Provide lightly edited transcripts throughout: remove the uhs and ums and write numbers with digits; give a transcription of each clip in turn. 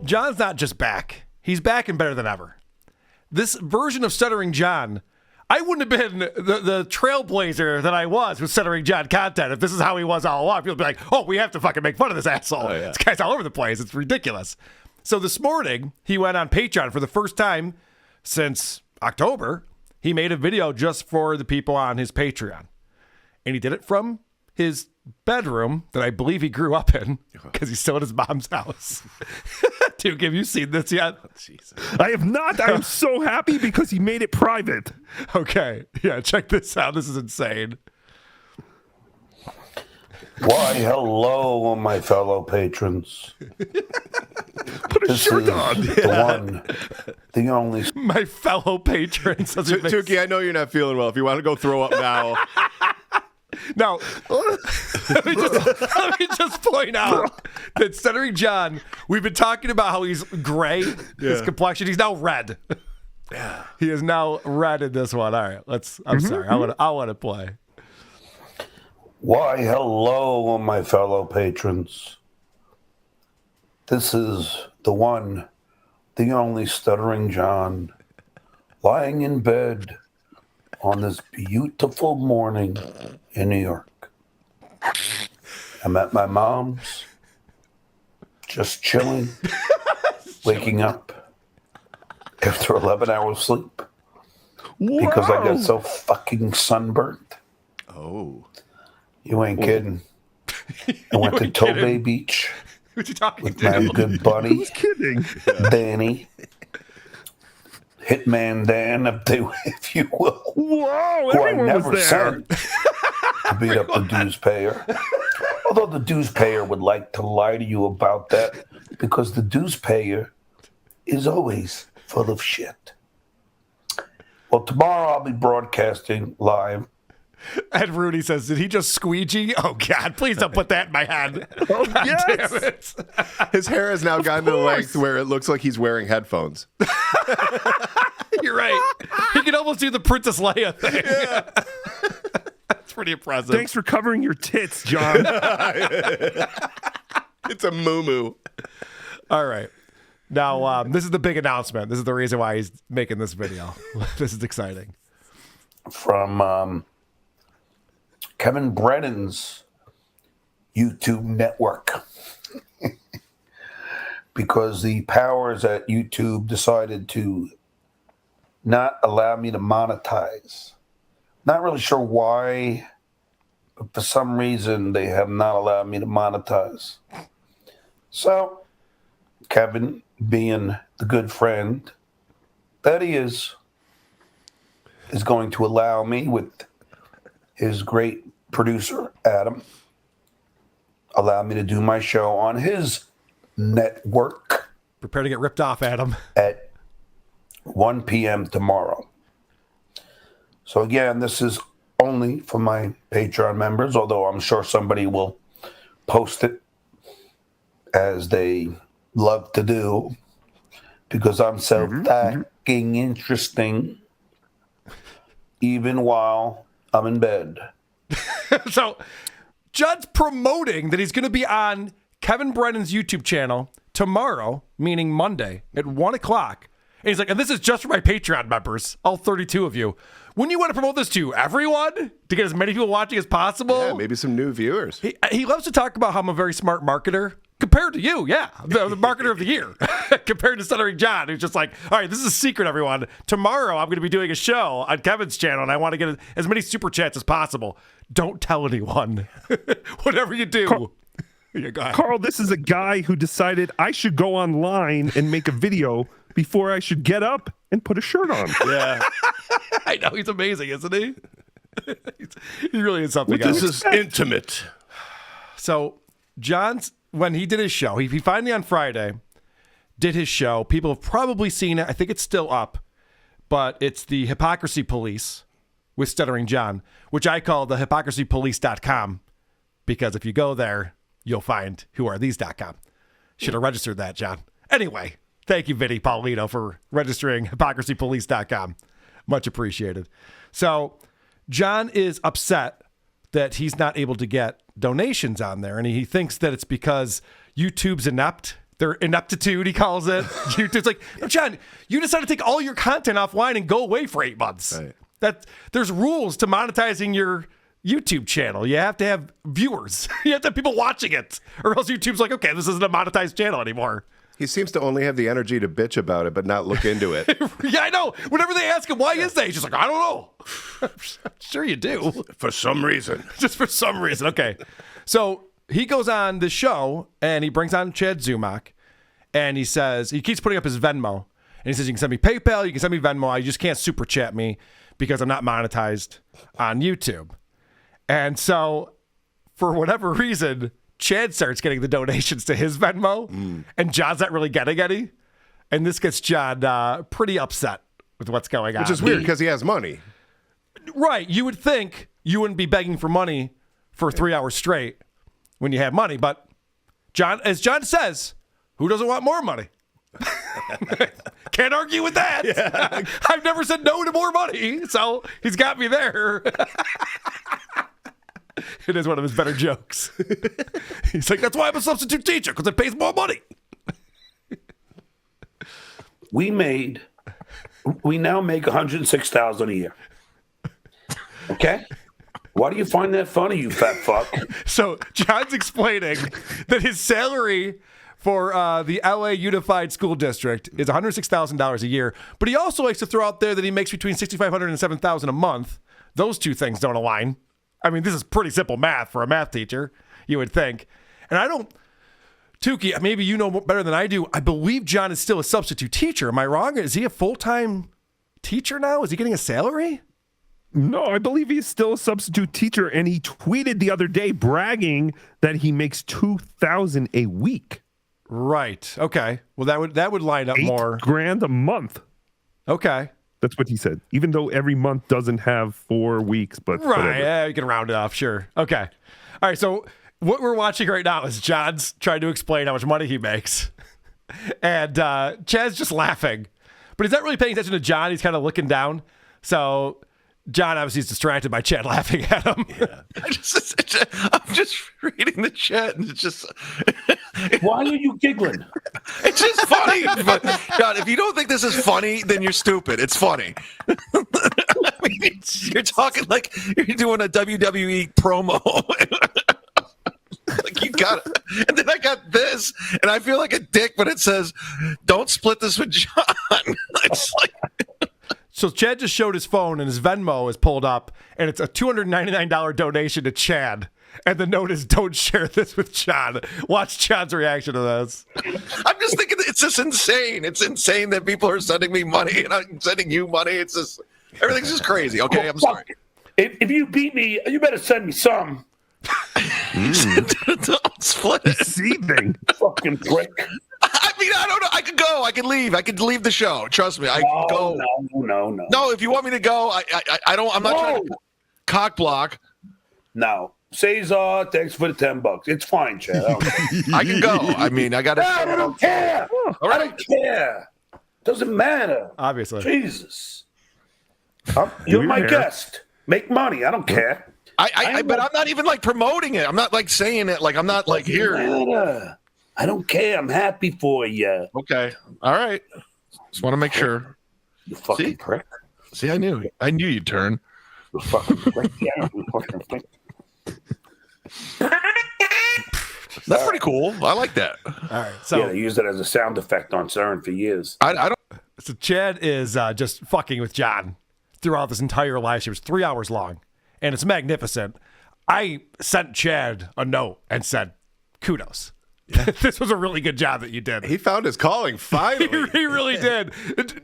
John's not just back. He's back and better than ever. This version of Stuttering John, I wouldn't have been the trailblazer that I was with Stuttering John content if this is how he was all along. People would be like, oh, we have to fucking make fun of this asshole. Oh, yeah. This guy's all over the place. It's ridiculous. So this morning, he went on Patreon for the first time since October. He made a video just for the people on his Patreon. And he did it from his bedroom that I believe he grew up in because he's still at his mom's house. Duke, have you seen this yet? Oh, Jesus. I have not. I am so happy because he made it private. Okay. Yeah, check this out. This is insane. Why, hello, my fellow patrons. Put a shirt on. The one, the only. My fellow patrons. Tookie, I know you're not feeling well. If you want to go throw up now. Now, let me just point out that Stuttering John, we've been talking about how he's gray, his complexion. He's now red. Yeah. He is now red in this one. All right, I'm sorry. I want to play. Why, hello, my fellow patrons. This is the one, the only Stuttering John, lying in bed on this beautiful morning in New York. I'm at my mom's, just chilling, waking up after 11 hours sleep because I got so fucking sunburnt. Oh. You ain't kidding. I went to Tobay Beach Who's he talking with to? my good buddy, Who's kidding? Danny. Hitman Dan, if you will. Whoa, Who I everyone never was there. sent to beat up the dues payer. Although the dues payer would like to lie to you about that because the dues payer is always full of shit. Well, tomorrow I'll be broadcasting live. Ed Rooney says, did he just squeegee? Oh, God, please don't put that in my head. Oh, God yes. damn it. His hair has now gotten to the length where it looks like he's wearing headphones. You're right. He can almost do the Princess Leia thing. Yeah. That's pretty impressive. Thanks for covering your tits, John. It's a moo-moo. All right. Now, this is the big announcement. This is the reason why he's making this video. This is exciting. From Kevin Brennan's YouTube network. Because the powers at YouTube decided to not allow me to monetize. Not really sure why, but for some reason they have not allowed me to monetize. So, Kevin, being the good friend that he is going to allow me with his great producer, Adam, allow me to do my show on his network. Prepare to get ripped off, Adam. At 1 p.m. tomorrow. So again, this is only for my Patreon members, although I'm sure somebody will post it as they love to do because I'm so fucking interesting even while I'm in bed. So, Judd's promoting that he's going to be on Kevin Brennan's YouTube channel tomorrow, meaning Monday, at 1 o'clock. And he's like, and this is just for my Patreon members, all 32 of you. Wouldn't you want to promote this to everyone to get as many people watching as possible? Yeah, maybe some new viewers. He loves to talk about how I'm a very smart marketer. Compared to you, yeah. The marketer of the year. Compared to Stuttering John, who's just like, all right, this is a secret, everyone. Tomorrow, I'm going to be doing a show on Kevin's channel, and I want to get as many super chats as possible. Don't tell anyone. Whatever you do. Yeah, go ahead. Carl, this is a guy who decided I should go online and make a video before I should get up and put a shirt on. Yeah. I know. He's amazing, isn't he? He really is something else. This is intimate. So, John's... when he did his show, he finally on Friday did his show. People have probably seen it. I think it's still up, but it's the Hypocrisy Police with Stuttering John, which I call the hypocrisy.police.com because if you go there, you'll find whoarethese.com. Should have registered that, John. Anyway, thank you, Vinny Paulino, for registering hypocrisy.police.com. Much appreciated. So John is upset that he's not able to get donations on there. And he thinks that it's because YouTube's inept. their ineptitude, he calls it. YouTube's like, no, John, you decided to take all your content offline and go away for 8 months. Right. There's rules to monetizing your YouTube channel. You have to have viewers. You have to have people watching it, or else YouTube's like, okay, this isn't a monetized channel anymore. He seems to only have the energy to bitch about it, but not look into it. Yeah, I know. Whenever they ask him, why is that? He's just like, I don't know. I'm sure you do. For some reason. Just for some reason. Okay. So he goes on the show, and he brings on Chad Zumock, and he says, he keeps putting up his Venmo, and he says, you can send me PayPal, you can send me Venmo, you just can't super chat me because I'm not monetized on YouTube. And so, for whatever reason, Chad starts getting the donations to his Venmo, and John's not really getting any. And this gets John pretty upset with what's going on. Which is weird because he has money. Right. You would think you wouldn't be begging for money for 3 hours straight when you have money. But John, as John says, who doesn't want more money? Can't argue with that. Yeah. I've never said no to more money, so he's got me there. It is one of his better jokes. He's like, that's why I'm a substitute teacher, because it pays more money. We now make $106,000 a year. Okay? Why do you find that funny, you fat fuck? So John's explaining that his salary for the LA Unified School District is $106,000 a year, but he also likes to throw out there that he makes between $6,500 and $7,000 a month. Those two things don't align. I mean, this is pretty simple math for a math teacher, you would think. And I don't, Tookie, maybe you know better than I do. I believe John is still a substitute teacher. Am I wrong? Is he a full-time teacher now? Is he getting a salary? No, I believe he's still a substitute teacher, and he tweeted the other day bragging that he makes $2,000 a week. Right. Okay. Well, that would line up more. $8,000 a month. Okay. That's what he said. Even though every month doesn't have 4 weeks, but right. whatever. Yeah, you can round it off. Sure. Okay. All right. So what we're watching right now is John's trying to explain how much money he makes, and Chad's just laughing, but he's not really paying attention to John. He's kind of looking down. So John obviously is distracted by Chad laughing at him. Yeah. I'm just reading the chat, and it's just. Why are you giggling? It's just funny. But God, if you don't think this is funny, then you're stupid. It's funny. I mean, you're talking like you're doing a WWE promo. Like you got it. And then I got this, and I feel like a dick, but it says, "Don't split this with John." It's like. So Chad just showed his phone, and his Venmo is pulled up, and it's a $299 donation to Chad. And the note is, don't share this with John. Watch John's reaction to this. I'm just thinking it's just insane. It's insane that people are sending me money and I'm sending you money. It's just, everything's just crazy. Okay, I'm sorry. If you beat me, you better send me some. Don't split it. Seething. Fucking prick. I mean, I don't know. I could go. I could leave. I could leave the show. Trust me. I could go. No. No, if you want me to go, I don't. I'm not trying to cock block. No. Cesar, thanks for the $10. It's fine, Chad. I can go. I mean, I got to. I don't care. All right. I don't care. Doesn't matter. Obviously. Jesus. You're my guest. Make money. I don't care. But I'm not even like promoting it. I'm not like saying it. Like I'm not like here. I don't care. I'm happy for you. Okay. All right. Just want to make sure. You fucking prick. See, I knew you'd turn. You fucking prick. Yeah, you fucking prick. That's pretty cool. I like that. All right. So yeah, they used it as a sound effect on CERN for years. I don't. So Chad is just fucking with John throughout this entire live stream. It was 3 hours long, and it's magnificent. I sent Chad a note and said, kudos. Yeah. This was a really good job that you did. He found his calling finally. He really did.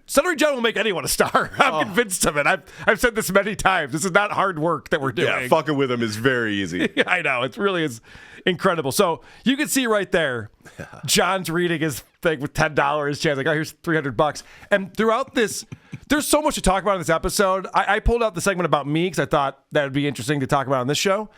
Stuttering John will make anyone a star. I'm convinced of it. I've said this many times. This is not hard work that we're doing. Yeah, fucking with him is very easy. I know. It really is incredible. So you can see right there, John's reading his thing with $10. Chad's like, oh, here's $300. And throughout this, there's so much to talk about in this episode. I pulled out the segment about me because I thought that would be interesting to talk about on this show.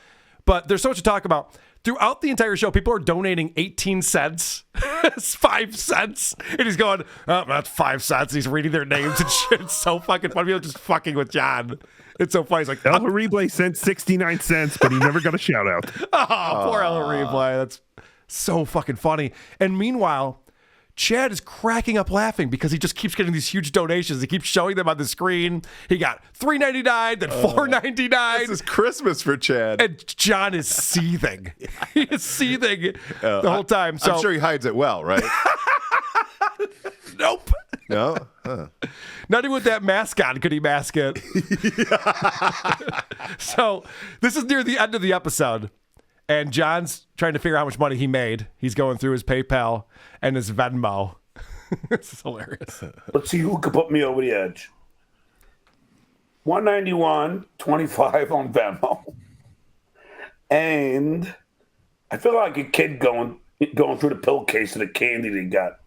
But there's so much to talk about. Throughout the entire show, people are donating 18 cents. It's 5 cents. And he's going, oh, that's 5 cents. He's reading their names and shit. It's so fucking funny. People are just fucking with John. It's so funny. He's like, El Harible sent 69 cents, but he never got a shout out. Oh, poor El Harible. That's so fucking funny. And meanwhile, Chad is cracking up laughing because he just keeps getting these huge donations. He keeps showing them on the screen. He got $3.99, then $4.99. This is Christmas for Chad. And John is seething. He is seething the whole time. So I'm sure he hides it well, right? nope. No? Huh. Not even with that mask on could he mask it. So this is near the end of the episode. And John's trying to figure out how much money he made. He's going through his PayPal and his Venmo. This is hilarious. Let's see who could put me over the edge. 191.25 on Venmo. And I feel like a kid going through the pill case of the candy they got.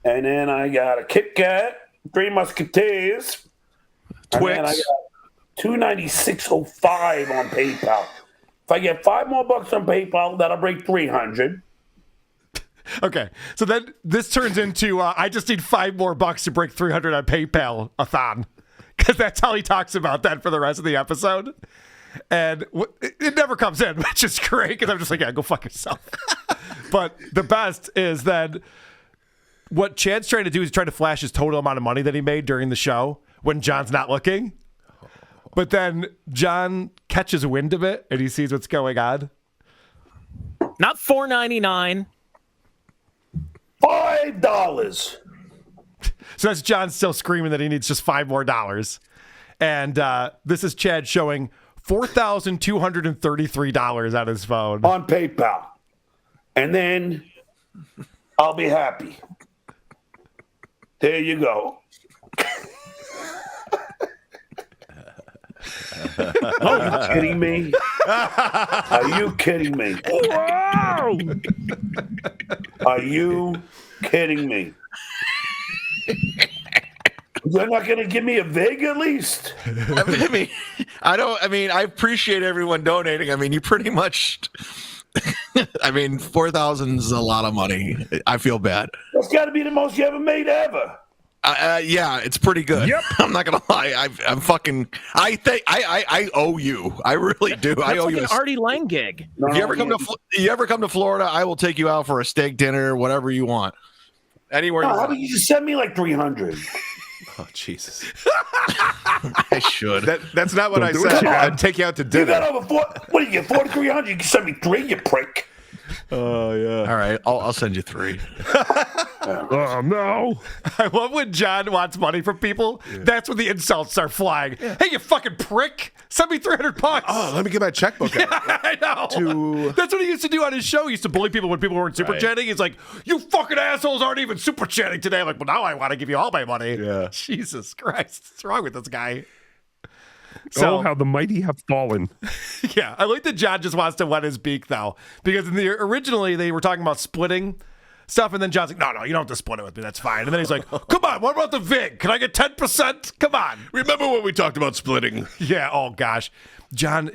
And then I got a Kit Kat, 3 Musketeers. Twix. And then I got $296.05 on PayPal. If I get $5 more on PayPal, that'll break $300. Okay, so then this turns into I just need $5 more to break $300 on PayPal-a-thon, because that's how he talks about that for the rest of the episode. And it never comes in, which is great, because I'm just like, yeah, go fuck yourself. But the best is that what Chad's trying to do is trying to flash his total amount of money that he made during the show when John's not looking. But then John catches wind of it and he sees what's going on. Not $4.99. $5. So that's John still screaming that he needs just $5 more. And this is Chad showing $4,233 on his phone. On PayPal. And then I'll be happy. There you go. Are you kidding me? Are you kidding me? Wow! Are you kidding me? You're not going to give me a vig at least? I appreciate everyone donating. I mean, you pretty much. I mean, 4,000 is a lot of money. I feel bad. That's got to be the most you ever made ever. Yeah, it's pretty good. Yep. I'm not gonna lie. I'm fucking. I owe you. I really do. That's I owe like you. an Artie Lang gig. If you ever come to Florida, I will take you out for a steak dinner, whatever you want. Anywhere. No, you how want. about you just send me like 300? Oh, Jesus. I should. That's not what I do it, said. Chad. I'd take you out to You dinner. got over 4. What do you get? 4,300? You can send me 3, you prick. Oh, yeah. All right, I'll send you 3. Oh, no. I love when John wants money from people. Yeah. That's when the insults start flying. Yeah. Hey, you fucking prick. Send me $300. Oh, let me get my checkbook out. I know. That's what he used to do on his show. He used to bully people when people weren't super chatting. He's like, you fucking assholes aren't even super chatting today. I'm like, well, now I want to give you all my money. Yeah. Jesus Christ. What's wrong with this guy? So, how the mighty have fallen. Yeah, I like that John just wants to wet his beak, though. Because originally they were talking about splitting stuff, and then John's like, no, you don't have to split it with me. That's fine. And then he's like, come on, what about the VIG? Can I get 10%? Come on. Remember when we talked about splitting? Yeah, oh gosh. John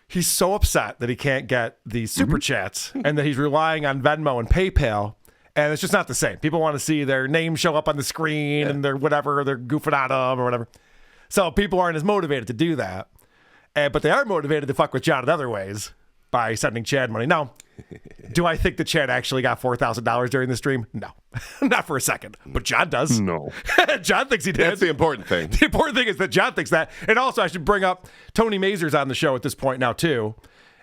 he's so upset that he can't get the super chats and that he's relying on Venmo and PayPal. And it's just not the same. People want to see their name show up on the screen and they're goofing on them or whatever. So people aren't as motivated to do that. But they are motivated to fuck with John in other ways by sending Chad money. Now, do I think that Chad actually got $4,000 during the stream? No, not for a second. But John does. No. John thinks he did. That's the important thing. The important thing is that John thinks that. And also, I should bring up Tony Mazur's on the show at this point now, too.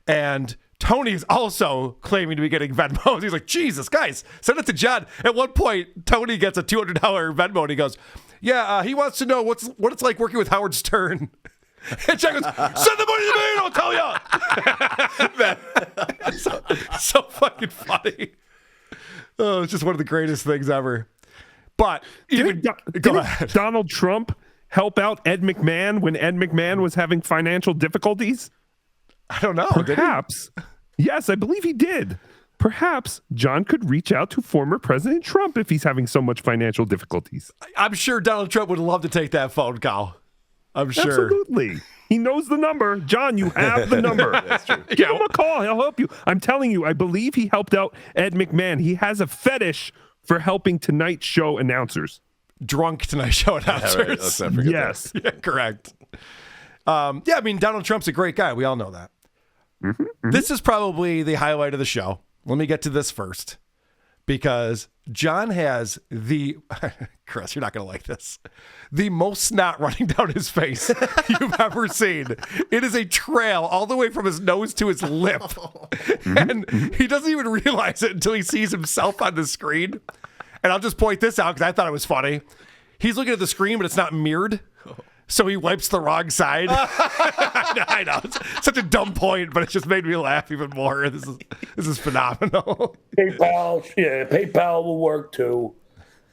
And Tony's also claiming to be getting Venmos. He's like, Jesus, guys, send it to John. At one point, Tony gets a $200 Venmo, and he goes, yeah, he wants to know what it's like working with Howard Stern. And Jack goes, send the money to me, I'll tell you. so fucking funny. Oh, it's just one of the greatest things ever. But Didn't Donald Trump help out Ed McMahon when Ed McMahon was having financial difficulties? I don't know. Perhaps. Yes, I believe he did. Perhaps John could reach out to former President Trump if he's having so much financial difficulties. I'm sure Donald Trump would love to take that phone call. I'm sure. Absolutely. He knows the number. John, you have the number. That's true. Give him a call. He'll help you. I'm telling you, I believe he helped out Ed McMahon. He has a fetish for helping Tonight Show announcers. Drunk Tonight Show announcers. Yeah, right. Let's not forget yes. that. Yeah, correct. Yeah, I mean, Donald Trump's a great guy. We all know that. This is probably the highlight of the show. Let me get to this first. because John has Chris, you're not going to like this, the most snot running down his face you've ever seen. It is a trail all the way from his nose to his lip. And he doesn't even realize it until he sees himself on the screen. And I'll just point this out because I thought it was funny. He's looking at the screen, but it's not mirrored. So he wipes the wrong side. I know. It's such a dumb point, but it just made me laugh even more. This is phenomenal. PayPal will work too.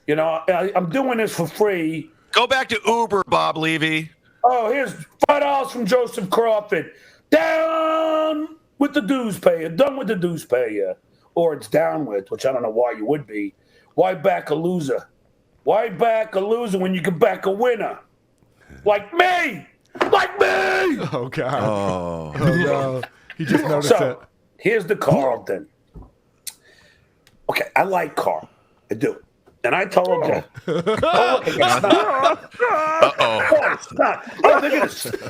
You know, I'm doing this for free. Go back to Uber, Bob Levy. Oh, here's $5 from Joseph Crawford. Down with the dues payer. Done with the dues payer. Or it's down with, which I don't know why you would be. Why back a loser? Why back a loser when you can back a winner? Like me! Like me! Oh, God. Oh no. He just noticed it. Here's the Carl thing. Okay, I like Carl. I do. And I told him, look, I got snot. Oh, it's snot. Oh, look at this. There's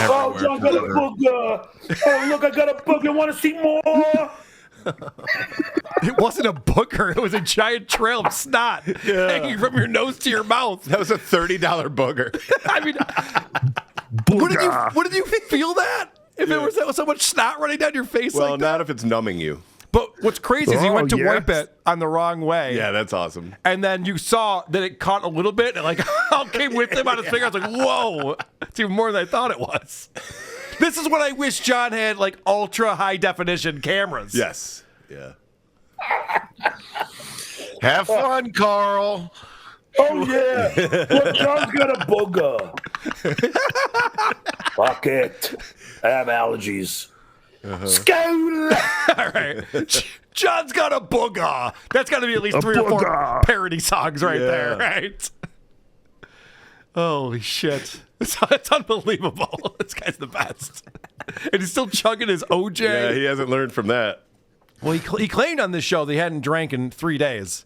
Oh, John got a booger. Oh, look, I got a booger. Want to see more? It wasn't a booger. It was a giant trail of snot hanging from your nose to your mouth. That was a $30 booger. I mean, wouldn't you feel that? If it was so much snot running down your face Well, like that? not if it's numbing you. But what's crazy is you went to wipe it on the wrong way. Yeah, that's awesome. And then you saw that it caught a little bit and like all came with him on his finger. I was like, whoa, it's even more than I thought it was. This is what I wish John had, like ultra high definition cameras. Yes. Yeah. Have fun, Carl. Oh, yeah. Look, John's got a booger. Fuck it. I have allergies. School. All right. John's got a booger. That's got to be at least 3 or 4 parody songs right there, right? Holy shit. It's unbelievable. This guy's the best. And he's still chugging his OJ. Yeah, he hasn't learned from that. Well, he claimed on this show they hadn't drank in 3 days.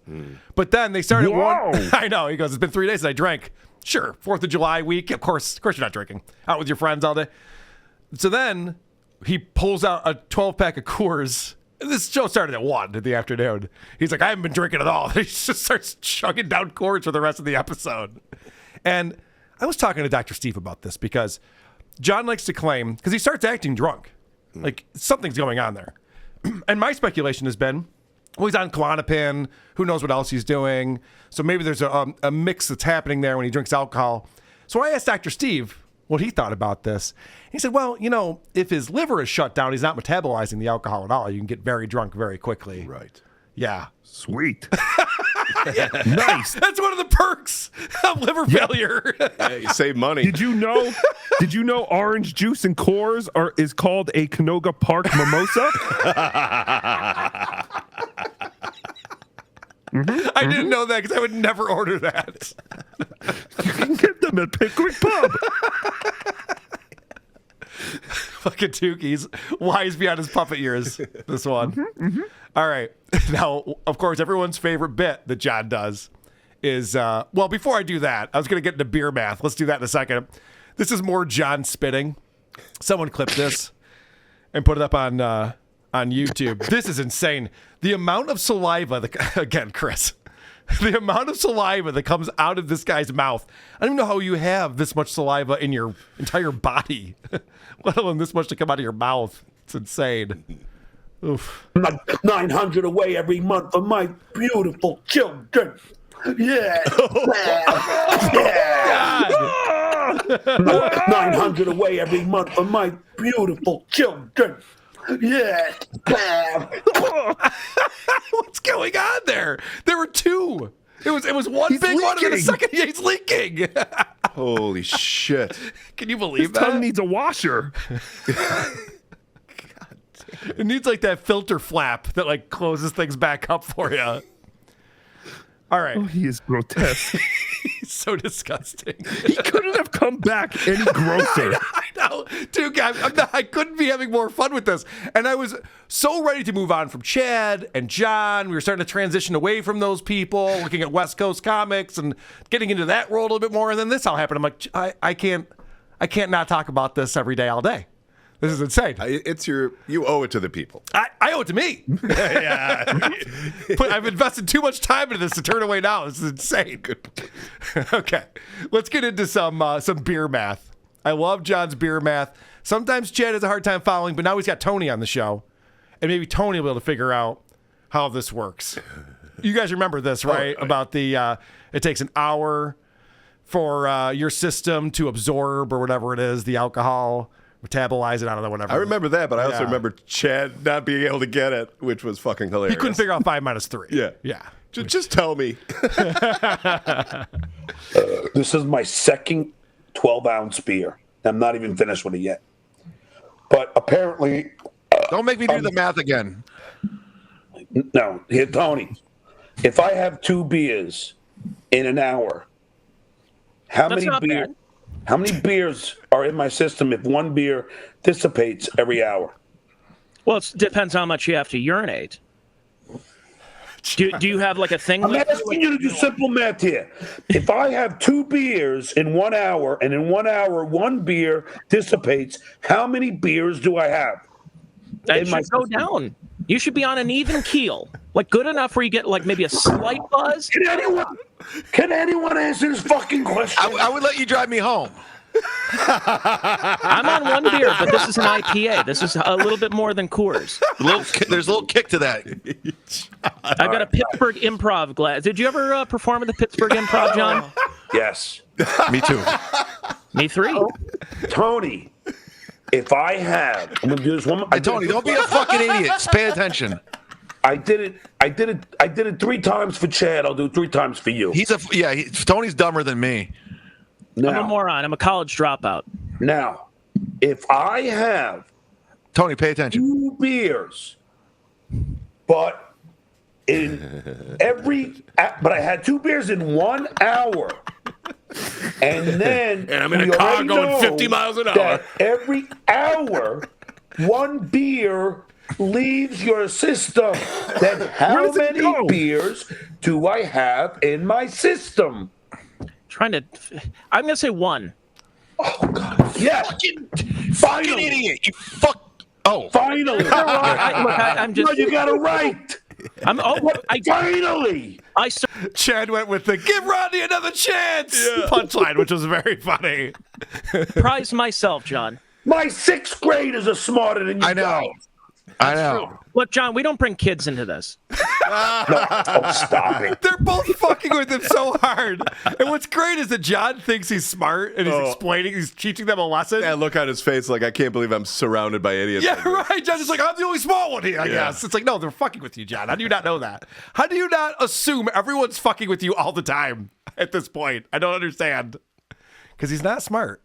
But then they started I know. He goes, it's been 3 days since I drank. Sure. 4th of July week. Of course you're not drinking. Out with your friends all day. So then he pulls out a 12-pack of Coors. This show started at 1 in the afternoon. He's like, I haven't been drinking at all. He just starts chugging down Coors for the rest of the episode. And I was talking to Dr. Steve about this because John likes to claim, because he starts acting drunk. Like something's going on there. And my speculation has been, well, he's on Klonopin. Who knows what else he's doing? So maybe there's a mix that's happening there when he drinks alcohol. So I asked Dr. Steve what he thought about this. He said, well, you know, if his liver is shut down, he's not metabolizing the alcohol at all. You can get very drunk very quickly. Right. Yeah. Sweet. Nice. That's one of the perks of liver failure. Yeah, you save money. Did you know orange juice and Coors is called a Canoga Park mimosa? I didn't know that because I would never order that. You can get them at Pickwick Pub. Fucking Tookie's wise beyond his puppet years. This one. All right. Now, of course, everyone's favorite bit that John does is, well, before I do that, I was going to get into beer math. Let's do that in a second. This is more John spitting. Someone clipped this and put it up on YouTube. This is insane. The amount of saliva, again, Chris, the amount of saliva that comes out of this guy's mouth. I don't even know how you have this much saliva in your entire body, let alone this much to come out of your mouth. It's insane. Oof. 900 away every month for my beautiful children. Yeah. God. 900 away every month for my beautiful children. Yeah. What's going on there? There were 2. It was one He's big one and then a leaking. second he's leaking. Holy shit. Can you believe His tongue that? needs a washer. It needs like that filter flap that like closes things back up for you. All right. Oh, he is grotesque. He's so disgusting. He couldn't have come back any grosser. I know. Dude, I couldn't be having more fun with this. And I was so ready to move on from Chad and John. We were starting to transition away from those people, looking at West Coast comics and getting into that world a little bit more. And then this all happened. I'm like, I can't not talk about this every day, all day. This is insane. You owe it to the people. I owe it to me. I've invested too much time into this to turn away now. This is insane. Okay, let's get into some beer math. I love John's beer math. Sometimes Chad has a hard time following, but now he's got Tony on the show, and maybe Tony will be able to figure out how this works. You guys remember this, right? About the it takes an hour for your system to absorb or whatever it is, the alcohol. Metabolize it, I don't know, whatever. I remember that, but I also remember Chad not being able to get it, which was fucking hilarious. He couldn't figure out 5 minus 3. Yeah. Just tell me. This is my second 12-ounce beer. I'm not even finished with it yet. But apparently... Don't make me do the math again. No. Here, Tony. If I have 2 beers in an hour, how That's many not beers... bad. How many beers are in my system if 1 beer dissipates every hour? Well, it depends how much you have to urinate. Do you have like a thing? I'm asking you to do simple math here. If I have 2 beers in 1 hour, and in 1 hour 1 beer dissipates, how many beers do I have? That should go down. You should be on an even keel, like good enough where you get like maybe a slight buzz. Can anyone answer this fucking question? I would let you drive me home. I'm on 1 beer, but this is an IPA. This is a little bit more than Coors. There's a little kick to that. I've got a Pittsburgh Improv glass. Did you ever perform at the Pittsburgh Improv, John? Yes. Me too. Me 3. Tony, if I have, I'm gonna do this one. Tony, don't be a fucking idiot. Just pay attention. I did it 3 times for Chad. I'll do it 3 times for you. Tony's dumber than me. I'm a moron. I'm a college dropout. Now, if I have Tony, pay attention. 2 beers, but I had 2 beers in 1 hour, and I'm in a car going 50 miles an hour. Every hour, 1 beer leaves your system. Then how many beers do I have in my system? I'm gonna say 1. Oh God! Yeah, Fucking idiot! You fuck. Oh, finally! I'm just. No, you got it right. Finally! Chad went with the "Give Rodney another chance" punchline, which was very funny. Prize myself, John. My 6th graders are smarter than you. I know. I know. Look, John, we don't bring kids into this. Stop it. They're both fucking with him so hard. And what's great is that John thinks he's smart and he's teaching them a lesson. Yeah, look on his face like, I can't believe I'm surrounded by idiots. Yeah, right. John's just like, I'm the only small one here, I guess. It's like, no, they're fucking with you, John. How do you not know that? How do you not assume everyone's fucking with you all the time at this point? I don't understand. Because he's not smart.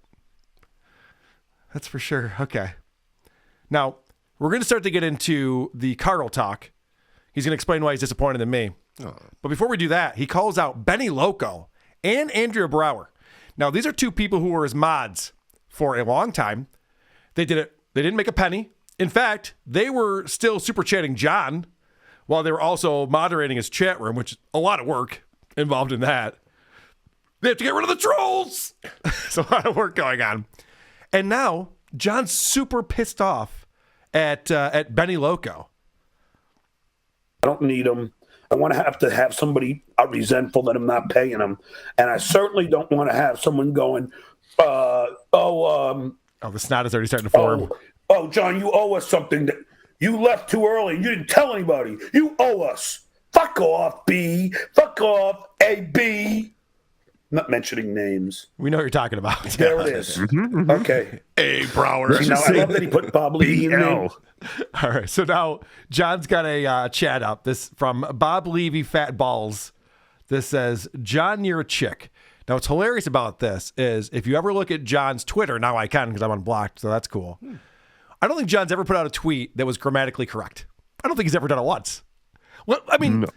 That's for sure. Okay. Now, we're going to start to get into the Carl talk. He's going to explain why he's disappointed in me. But before we do that, he calls out Benny Loco and Andrea Brower. Now, these are 2 people who were his mods for a long time. They didn't make a penny. In fact, they were still super chatting John while they were also moderating his chat room, which is a lot of work involved in that. They have to get rid of the trolls. There's a lot of work going on. And now, John's super pissed off at Benny Loco. I don't need them. I want to have somebody resentful that I'm not paying them, and I certainly don't want to have someone going, the snot is already starting to form. Oh, John, you owe us something. That you left too early. You didn't tell anybody. You owe us. Fuck off, B. Fuck off, AB. Not mentioning names. We know what you're talking about. There it is. Okay. A Brower. See, now, I love that he put Bob Levy in there. All right. So now John's got a chat up. This from Bob Levy, Fat Balls. This says, John, you're a chick. Now, what's hilarious about this is if you ever look at John's Twitter, now I can because I'm unblocked, so that's cool. I don't think John's ever put out a tweet that was grammatically correct. I don't think he's ever done it once. Well, I mean, no.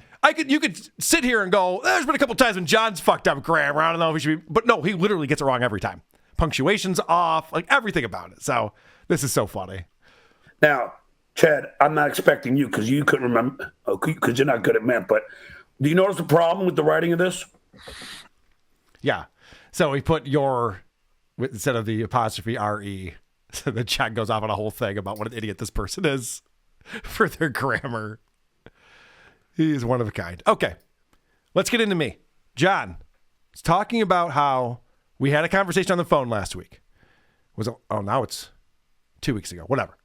You could sit here and go, there's been a couple times when John's fucked up grammar. I don't know if he should be, but no, he literally gets it wrong every time. Punctuation's off, like everything about it. So this is so funny. Now, Chad, I'm not expecting you because you couldn't remember, because you're not good at math, but do you notice the problem with the writing of this? Yeah. So he put your, instead of the apostrophe RE. So then John goes off on a whole thing about what an idiot this person is for their grammar. He's one of a kind. Okay, let's get into me. John was talking about how we had a conversation on the phone last week. Now it's 2 weeks ago. Whatever.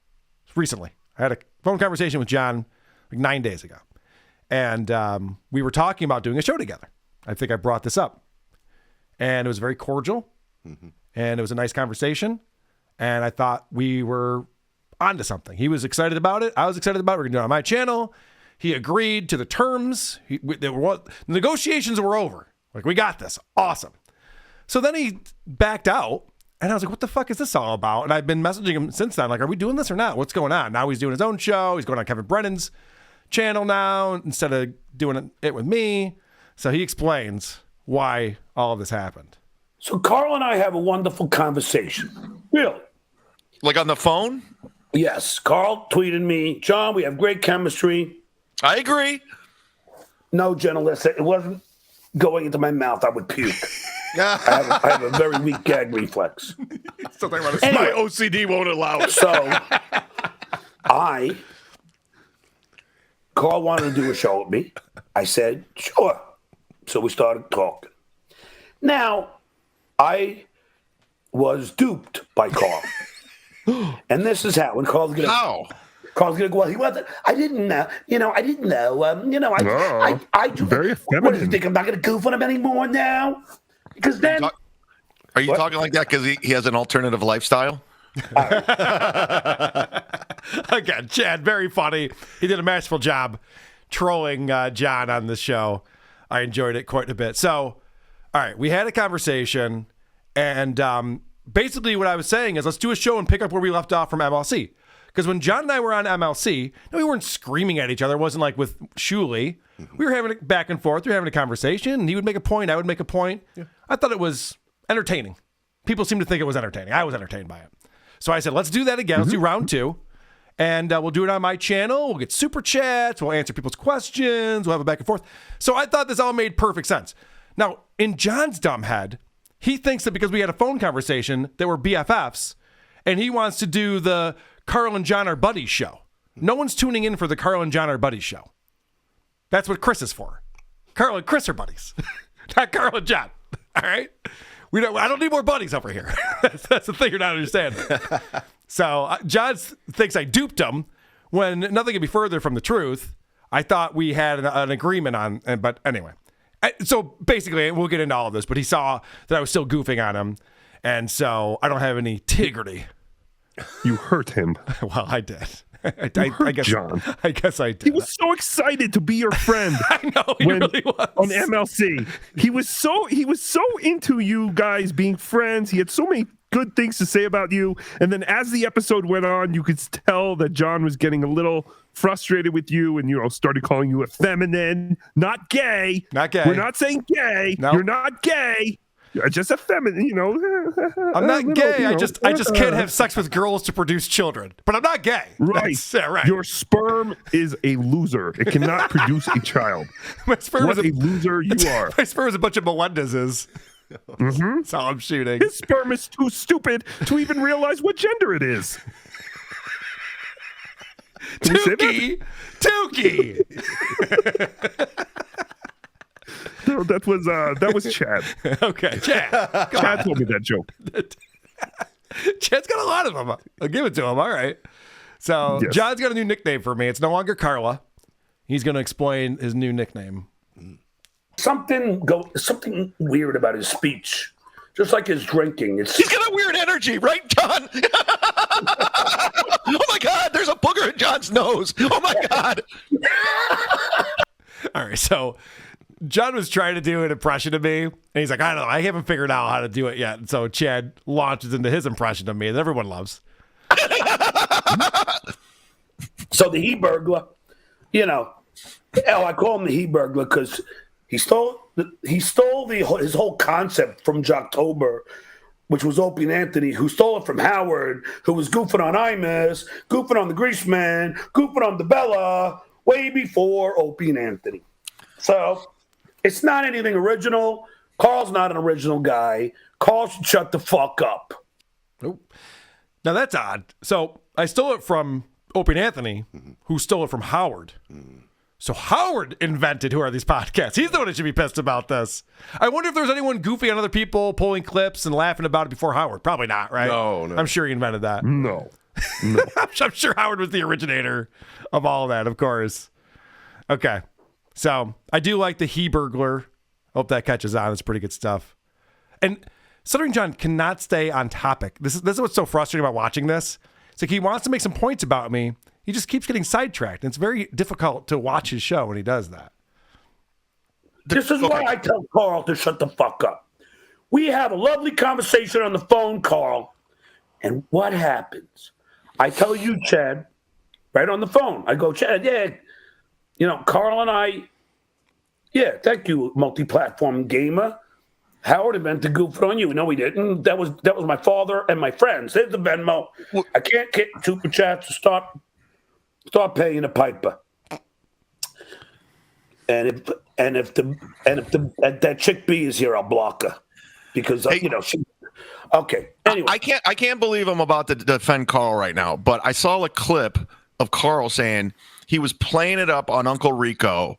Recently. I had a phone conversation with John like 9 days ago. And we were talking about doing a show together. I think I brought this up. And it was very cordial. Mm-hmm. And it was a nice conversation. And I thought we were onto something. He was excited about it. I was excited about it. We're going to do it on my channel. He agreed to the terms. The negotiations were over. Like, we got this. Awesome. So then he backed out. And I was like, what the fuck is this all about? And I've been messaging him since then. Like, are we doing this or not? What's going on? Now he's doing his own show. He's going on Kevin Brennan's channel now instead of doing it with me. So he explains why all of this happened. So Carl and I have a wonderful conversation. Really? Like on the phone? Yes. Carl tweeted me, John, we have great chemistry. I agree. No, journalist, it wasn't going into my mouth. I would puke. I have a very weak gag reflex. Something about my OCD won't allow it. So Carl wanted to do a show with me. I said, sure. So we started talking. Now, I was duped by Carl. And this is how. When Carl's going to... How? Carl's going to go, well, he wasn't... I didn't know. I didn't know. I very what does he think? I'm not going to goof on him anymore now? Because then... Are you talking like that because he has an alternative lifestyle? Again, Chad, very funny. He did a masterful job trolling John on the show. I enjoyed it quite a bit. So, all right, we had a conversation, and basically what I was saying is let's do a show and pick up where we left off from MLC. Because when John and I were on MLC, we weren't screaming at each other. It wasn't like with Shuley. We were having it back and forth. We were having a conversation, and he would make a point. I would make a point. Yeah. I thought it was entertaining. People seem to think it was entertaining. I was entertained by it. So I said, let's do that again. Let's do round 2. And we'll do it on my channel. We'll get super chats. We'll answer people's questions. We'll have a back and forth. So I thought this all made perfect sense. Now, in John's dumb head, he thinks that because we had a phone conversation that we're BFFs, and he wants to do the Carl and John are buddies show. No one's tuning in for the Carl and John are buddies show. That's what Chris is for. Carl and Chris are buddies, not Carl and John. All right? I don't need more buddies over here. That's the thing you're not understanding. So John thinks I duped him when nothing could be further from the truth. I thought we had an agreement on, but anyway. So basically, we'll get into all of this, but he saw that I was still goofing on him, and so I don't have any integrity. You hurt him. Well, I did. I guess, John. I guess I did. He was so excited to be your friend. I know he really was on MLC. He was so into you guys being friends. He had so many good things to say about you. And then as the episode went on, you could tell that John was getting a little frustrated with you, and started calling you effeminate, not gay. Not gay. We're not saying gay. Nope. You're not gay. Just effeminate, I'm not gay. I just can't have sex with girls to produce children. But I'm not gay. Right. Right. Your sperm is a loser. It cannot produce a child. My sperm what is a loser you are. My sperm is a bunch of Melendez's. Mm-hmm. That's all I'm shooting. His sperm is too stupid to even realize what gender it is. Tookie! No, that was Chad. Okay, Chad. Chad told me that joke. Chad's got a lot of them. I'll give it to him. All right. So yes. John's got a new nickname for me. It's no longer Carla. He's going to explain his new nickname. Something weird about his speech, just like his drinking. He's got a weird energy, right, John? Oh my God! There's a booger in John's nose. Oh my God! All right, so John was trying to do an impression of me, and he's like, I don't know, I haven't figured out how to do it yet. And so Chad launches into his impression of me that everyone loves. So the he burglar, I call him the he burglar because he stole his whole concept from Jocktober, which was Opie and Anthony, who stole it from Howard, who was goofing on Imus, goofing on the Greaseman, goofing on the Bella, way before Opie and Anthony. So it's not anything original. Carl's not an original guy. Carl should shut the fuck up. Oh. Now that's odd. So I stole it from Opie and Anthony, who stole it from Howard. So Howard invented Who Are These Podcasts? He's the one that should be pissed about this. I wonder if there's anyone goofy on other people pulling clips and laughing about it before Howard. Probably not, right? No. I'm sure he invented that. No. I'm sure Howard was the originator of all of that, of course. Okay. So I do like the he burglar. Hope that catches on. It's pretty good stuff. And Stuttering John cannot stay on topic. This is what's so frustrating about watching this. It's like he wants to make some points about me. He just keeps getting sidetracked. And it's very difficult to watch his show when he does that. This is why I tell Carl to shut the fuck up. We have a lovely conversation on the phone, Carl. And what happens? I tell you, Chad, right on the phone. I go, Chad, Carl and I, thank you, multi-platform gamer. Howard invented goofing on you. No, we didn't. That was my father and my friends. There's the Venmo. I can't get super chats to start paying a piper. And if that chick B is here, I'll block her because she. Okay. Anyway, I can't believe I'm about to defend Carl right now, but I saw a clip of Carl saying he was playing it up on Uncle Rico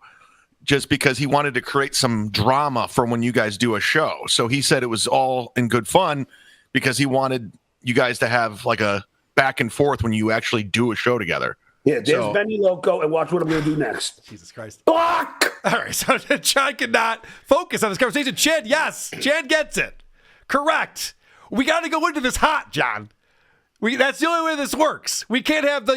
just because he wanted to create some drama for when you guys do a show. So he said it was all in good fun because he wanted you guys to have like a back and forth when you actually do a show together. Yeah, there's Benny Loco, and watch what I'm going to do next. Jesus Christ. Block! All right, so John cannot focus on this conversation. Chad, yes, Chad gets it. Correct. We got to go into this hot, John. That's the only way this works. We can't have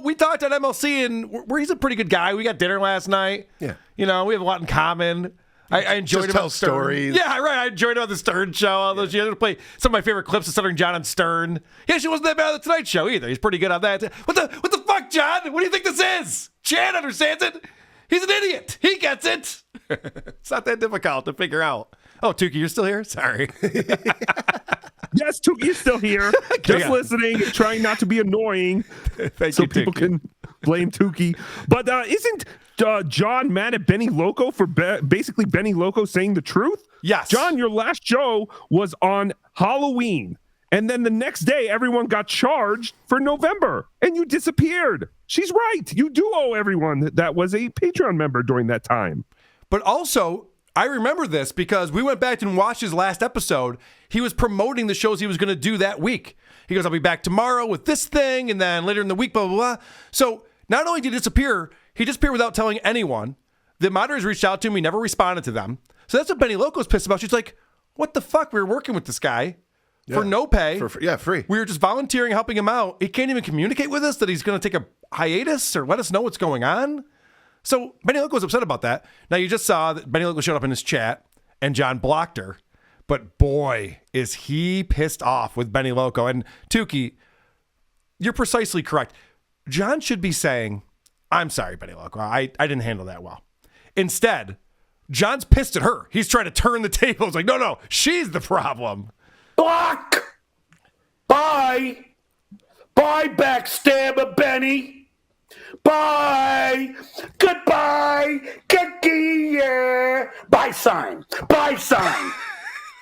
we talked on MLC, and he's a pretty good guy. We got dinner last night. Yeah. We have a lot in common. I enjoyed Just him tell on Stern. stories. Yeah, right. I enjoyed him on the Stern show. All those years. I play some of my favorite clips of Stuttering John on Stern. He actually wasn't that bad on the Tonight Show either. He's pretty good on that. What the fuck, John? What do you think this is? Chad understands it. He's an idiot. He gets it. It's not that difficult to figure out. Oh, Tookie, you're still here? Sorry. Yes, Tookie's still here. Just listening, trying not to be annoying. Thank so you, people Tookie. can blame Tookie. But isn't John mad at Benny Loco for basically Benny Loco saying the truth? Yes. John, your last show was on Halloween. And then the next day, everyone got charged for November. And you disappeared. She's right. You do owe everyone that was a Patreon member during that time. But also, I remember this because we went back and watched his last episode. He was promoting the shows he was going to do that week. He goes, I'll be back tomorrow with this thing, and then later in the week, blah, blah, blah. So not only did he disappear without telling anyone. The moderators reached out to him. He never responded to them. So that's what Benny Loco's pissed about. She's like, what the fuck? We were working with this guy for no pay. Free. We were just volunteering, helping him out. He can't even communicate with us that he's going to take a hiatus or let us know what's going on. So Benny Loco was upset about that. Now, you just saw that Benny Loco showed up in his chat, and John blocked her. But boy, is he pissed off with Benny Loco. And Tookie, you're precisely correct. John should be saying, I'm sorry, Benny Loco. I didn't handle that well. Instead, John's pissed at her. He's trying to turn the tables. Like, no, she's the problem. Block! Bye! Bye, backstabber Benny! Bye! Goodbye! Cookie! Yeah! Bye sign! Bye sign!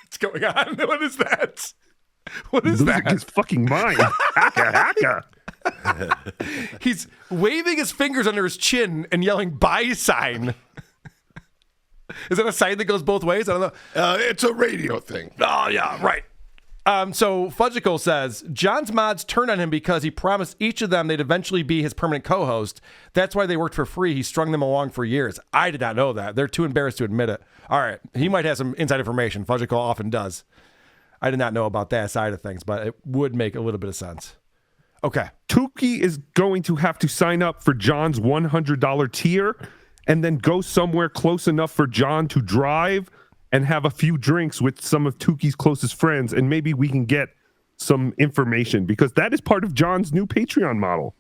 What's going on? What is that? What is Losing that? his fucking mind. Hacka. He's waving his fingers under his chin and yelling "buy sign." Is that a sign that goes both ways? I don't know. It's a radio thing. Oh yeah, right. So Fudgicle says John's mods turned on him because he promised each of them they'd eventually be his permanent co-host. That's why they worked for free. He strung them along for years. I did not know that. They're too embarrassed to admit it. All right, he might have some inside information. Fudgicle often does. I did not know about that side of things, but it would make a little bit of sense. Okay. Tookie is going to have to sign up for John's $100 tier and then go somewhere close enough for John to drive and have a few drinks with some of Tookie's closest friends, and maybe we can get some information, because that is part of John's new Patreon model.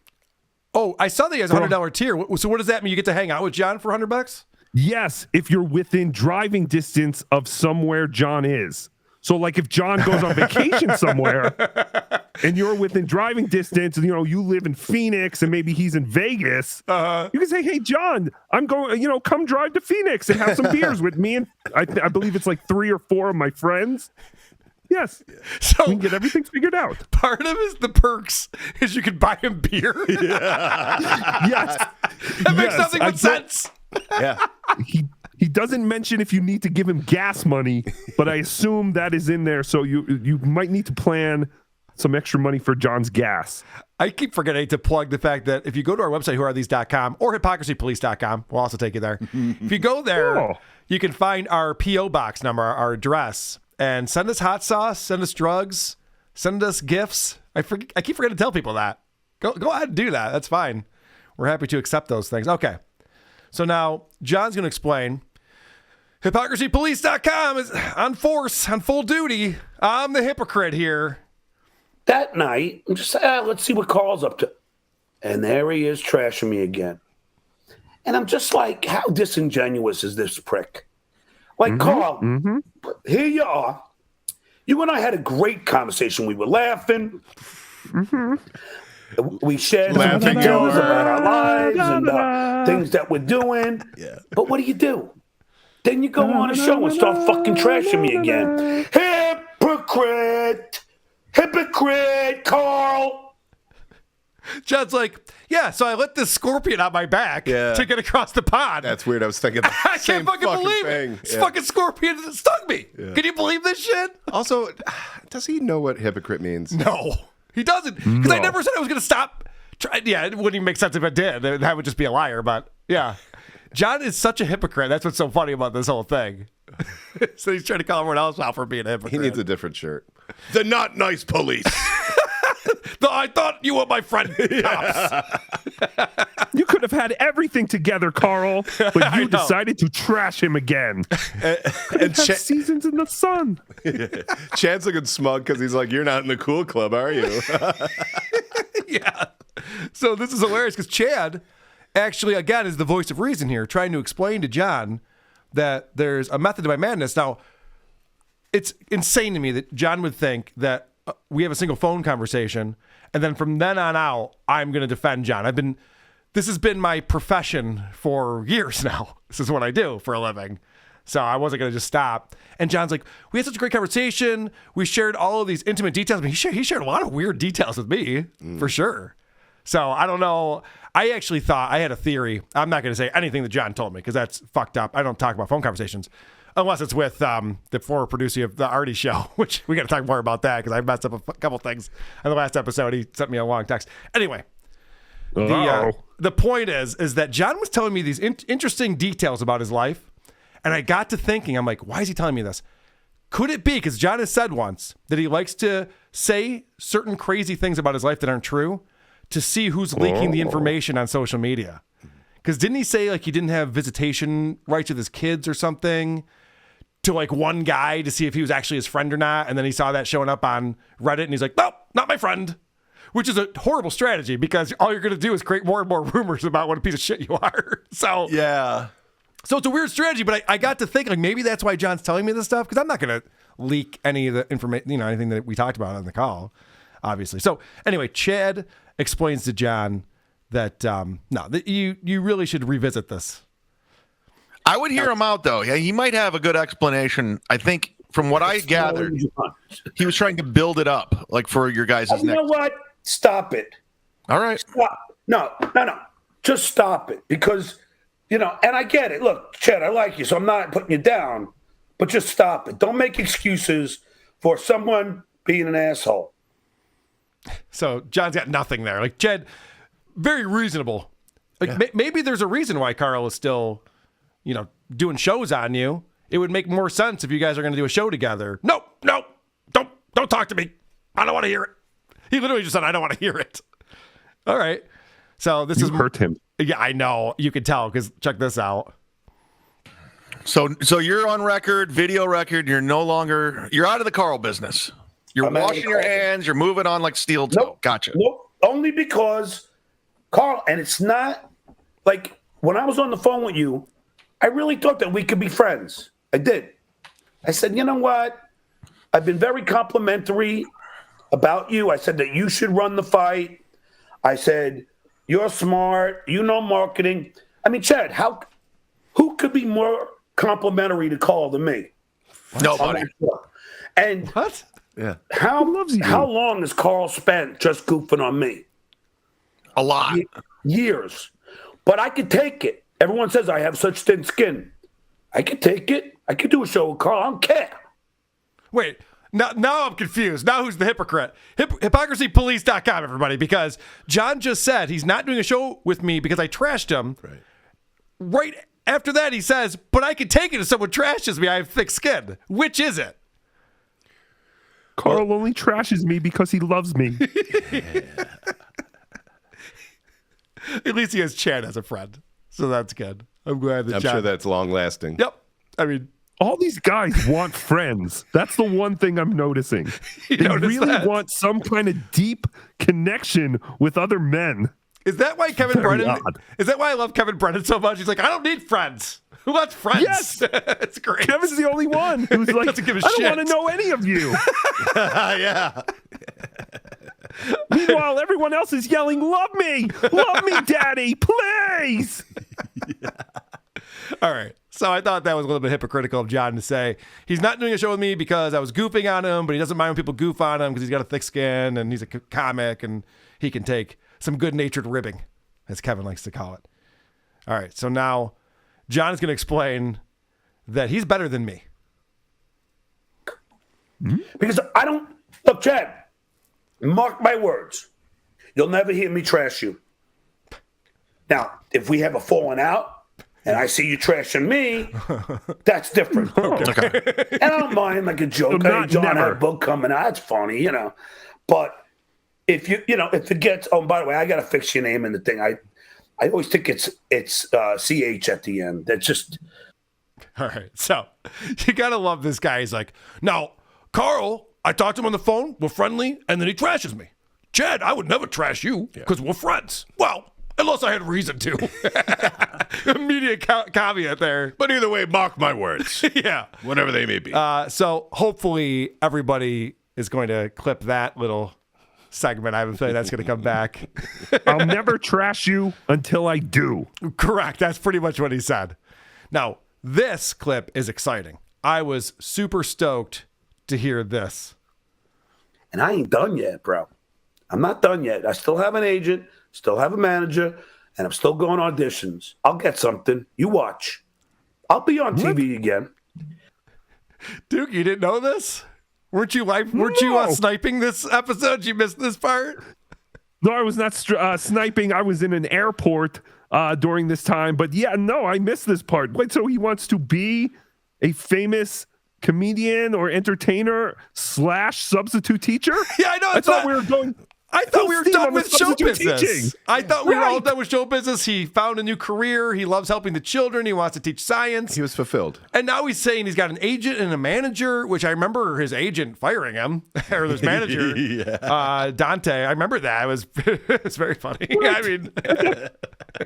Oh, I saw that he has a $100 tier. So what does that mean? You get to hang out with John for $100? Yes, if you're within driving distance of somewhere John is. So, like, if John goes on vacation somewhere and you're within driving distance, and, you live in Phoenix and maybe he's in Vegas, you can say, hey, John, I'm going, come drive to Phoenix and have some beers with me. And I believe it's like 3 or 4 of my friends. Yes. So we can get everything figured out. part of the perks is you can buy him beer. Yes. That makes nothing but sense. Yeah. He doesn't mention if you need to give him gas money, but I assume that is in there. So you might need to plan some extra money for John's gas. I keep forgetting to plug the fact that if you go to our website, whoarethese.com or hypocrisy.police.com, we'll also take you there. If you go there, you can find our P.O. box number, our address, and send us hot sauce, send us drugs, send us gifts. I keep forgetting to tell people that. Go ahead and do that. That's fine. We're happy to accept those things. Okay. So now John's going to explain. Hypocrisy.police.com is on force, on full duty. I'm the hypocrite here. That night, I'm just let's see what Carl's up to. And there he is trashing me again. And I'm just like, how disingenuous is this prick? Like, Carl, here you are. You and I had a great conversation. We were laughing. We shared some details about our lives and things that we're doing. Yeah. But what do? Then you go on a show and start fucking trashing me again. Hypocrite, Carl. John's like, yeah, so I let this scorpion out my back to get across the pond. That's weird. I was thinking the I same can't fucking believe thing. it. This fucking scorpion stung me. Yeah. Can you believe this shit? Also, does he know what hypocrite means? No, he doesn't. Because I never said I was going to stop. Yeah, it wouldn't even make sense if it did. That would just be a liar, but yeah. John is such a hypocrite. That's what's so funny about this whole thing. So he's trying to call everyone else out for being a hypocrite. He needs a different shirt. The not nice police. I thought you were my friend, cops. You could have had everything together, Carl, but you decided to trash him again. And seasons in the sun. Chad's looking smug because he's like, you're not in the cool club, are you? Yeah. So this is hilarious because Chad actually, again, is the voice of reason here, trying to explain to John that there's a method to my madness. Now, it's insane to me that John would think that we have a single phone conversation, and then from then on out, I'm going to defend John. This has been my profession for years now. This is what I do for a living. So I wasn't going to just stop. And John's like, we had such a great conversation. We shared all of these intimate details. I mean, he shared a lot of weird details with me, for sure. So I don't know. I actually thought I had a theory. I'm not going to say anything that John told me because that's fucked up. I don't talk about phone conversations unless it's with the former producer of the Artie show, which we got to talk more about that because I messed up a couple things in the last episode. He sent me a long text. Anyway, the point is that John was telling me these interesting details about his life, and I got to thinking, I'm like, why is he telling me this? Could it be, because John has said once that he likes to say certain crazy things about his life that aren't true to see who's leaking the information on social media? Because didn't he say like he didn't have visitation rights with his kids or something to like one guy to see if he was actually his friend or not? And then he saw that showing up on Reddit and he's like, nope, not my friend. Which is a horrible strategy because all you're going to do is create more and more rumors about what a piece of shit you are. So yeah. So it's a weird strategy, but I got to think like maybe that's why John's telling me this stuff because I'm not going to leak any of the information, anything that we talked about on the call, obviously. So anyway, Chad explains to John that that you really should revisit this. I would hear him out though. Yeah, he might have a good explanation. I think from what I gathered, he was trying to build it up, like for your guys' next. You know what? Stop it. All right. Stop. No. Just stop it because, and I get it. Look, Chad, I like you, so I'm not putting you down, but just stop it. Don't make excuses for someone being an asshole. So John's got nothing there. Like Chad, very reasonable. Like maybe there's a reason why Carl is still, doing shows on you. It would make more sense if you guys are going to do a show together. No, don't talk to me. I don't want to hear it. He literally just said, I don't want to hear it. All right. So this is hurt him. Yeah, I know. You can tell because check this out. So you're on record, video record. You're out of the Carl business. You're washing your hands. You're moving on like steel toe. Nope. Gotcha. Nope. Only because Carl, and it's not like when I was on the phone with you, I really thought that we could be friends. I did. I said, you know what? I've been very complimentary about you. I said that you should run the fight. I said, you're smart. You know marketing. I mean, Chad, who could be more complimentary to Carl than me? Nobody. And What? Yeah. how loves you? how long has Carl spent just goofing on me? A lot. Years. But I could take it. Everyone says I have such thin skin. I could take it. I could do a show with Carl. I don't care. Wait, now I'm confused. Now who's the hypocrite? Hypocrisy Police.com, everybody, because John just said he's not doing a show with me because I trashed him. Right after that, he says, but I can take it if someone trashes me. I have thick skin. Which is it? Carl only trashes me because he loves me. At least he has Chad as a friend. So that's good. I'm glad that I'm John... sure that's long lasting. Yep. I mean... All these guys want friends. That's the one thing I'm noticing. You They notice really that? want some kind of deep connection with other men. Is that why Kevin Very Brennan... odd. Is that why I love Kevin Brennan so much? He's like, I don't need friends. Who wants friends? Yes! It's great. Kevin's the only one who's like, Doesn't give a I don't shit." want to know any of you. Yeah. Meanwhile, everyone else is yelling, love me, daddy, please. All right. So I thought that was a little bit hypocritical of John to say he's not doing a show with me because I was goofing on him, but he doesn't mind when people goof on him because he's got a thick skin and he's a comic and he can take some good-natured ribbing, as Kevin likes to call it. All right. So now John is going to explain that he's better than me. Because I don't look, Chad, mark my words. You'll never hear me trash you. Now, if we have a falling out and I see you trashing me, that's different. Okay. And I don't mind like a joke. So Hey, not John had never. a book coming out. It's funny, you know. But if if it gets, oh, by the way, I got to fix your name in the thing. I always think it's CH at the end. That's just, All right. So you got to love this guy. He's like, now, Carl, I talked to him on the phone. We're friendly. And then he trashes me. Chad, I would never trash you because we're friends. Well, unless I had reason to. Immediate caveat there. But either way, mark my words, Yeah. whatever they may be. So hopefully everybody is going to clip that little segment. I have a feeling that's going to come back. I'll never trash you until I do. Correct. That's pretty much what he said. Now, this clip is exciting. I was super stoked to hear this. and I ain't done yet, bro. I'm not done yet. I still have an agent, still have a manager, and I'm still going auditions. I'll get something. You watch. I'll be on TV again. Duke, you didn't know this? Weren't you No. sniping this episode? You missed this part? No, I was not sniping. I was in an airport during this time. But yeah, no, I missed this part. Wait, so he wants to be a famous comedian or entertainer / substitute teacher? Yeah, I know. I thought we were going. I thought full we were steam done on the with show substitute business. teaching. I thought we were all Right. done with show business. He found a new career. He loves helping the children. He wants to teach science. He was fulfilled. And now he's saying he's got an agent and a manager, which I remember his agent firing him, or his manager, Dante. I remember that. It was it's very funny. I mean,